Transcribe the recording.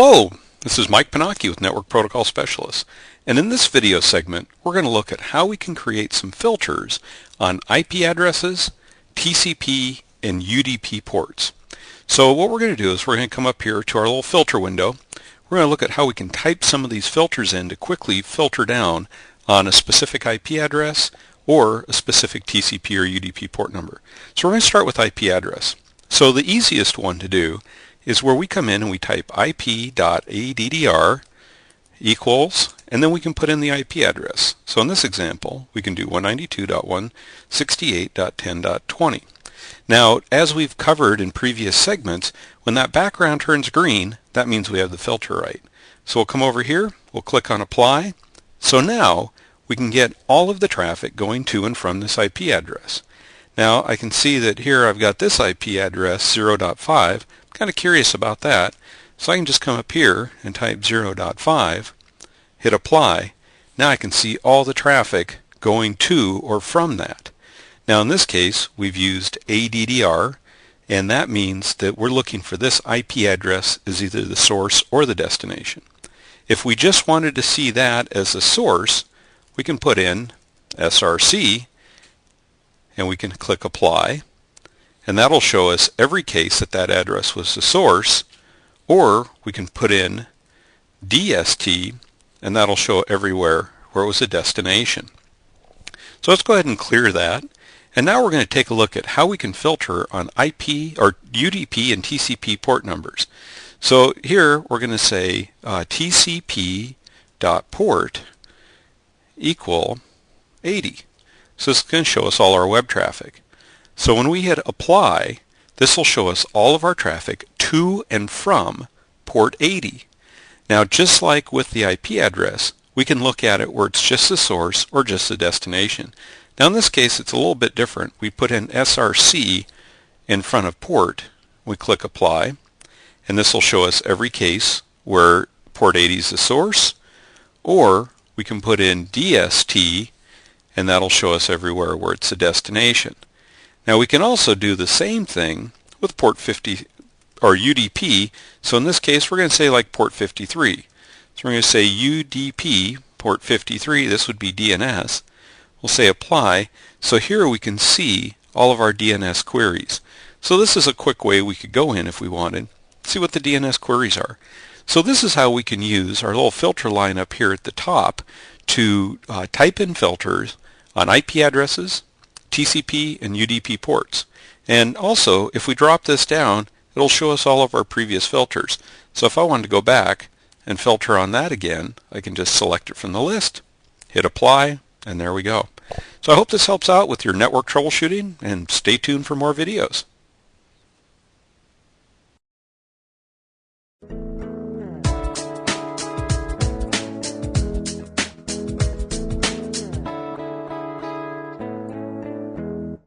Hello, this is Mike Pennacchi with Network Protocol Specialist, and in this video segment we're going to look at how we can create some filters on IP addresses, TCP, and UDP ports. So what we're going to do is we're going to come up here to our little filter window. We're going to look at how we can type some of these filters in to quickly filter down on a specific IP address or a specific TCP or UDP port number. So we're going to start with IP address. So the easiest one to do is where we come in and we type ip.addr equals, and then we can put in the IP address. So in this example, we can do 192.168.10.20. Now, as we've covered in previous segments, when that background turns green, that means we have the filter right. So we'll come over here, we'll click on Apply. So now we can get all of the traffic going to and from this IP address. Now I can see that here I've got this IP address 0.5. I'm kind of curious about that, so I can just come up here and type 0.5, hit Apply. Now I can see all the traffic going to or from that. Now in this case we've used ADDR, and that means that we're looking for this IP address as either the source or the destination. If we just wanted to see that as a source, we can put in SRC and we can click Apply, and that'll show us every case that that address was the source, or we can put in DST and that'll show everywhere where it was a destination. So let's go ahead and clear that, and now we're going to take a look at how we can filter on IP or UDP and TCP port numbers. So here we're going to say TCP.port equal 80. So this is going to show us all our web traffic. So when we hit Apply, this will show us all of our traffic to and from port 80. Now just like with the IP address, we can look at it where it's just the source or just the destination. Now in this case it's a little bit different. We put in SRC in front of port, we click Apply, and this will show us every case where port 80 is the source, or we can put in DST and that'll show us everywhere where it's a destination. Now we can also do the same thing with port 50 or UDP. So in this case we're going to say like port 53. So we're going to say UDP port 53, this would be DNS. We'll say Apply. So here we can see all of our DNS queries. So this is a quick way we could go in if we wanted, see what the DNS queries are. So this is how we can use our little filter line up here at the top to type in filters on IP addresses, TCP, and UDP ports. And also, if we drop this down, it'll show us all of our previous filters. So if I wanted to go back and filter on that again, I can just select it from the list, hit Apply, and there we go. So I hope this helps out with your network troubleshooting, and stay tuned for more videos.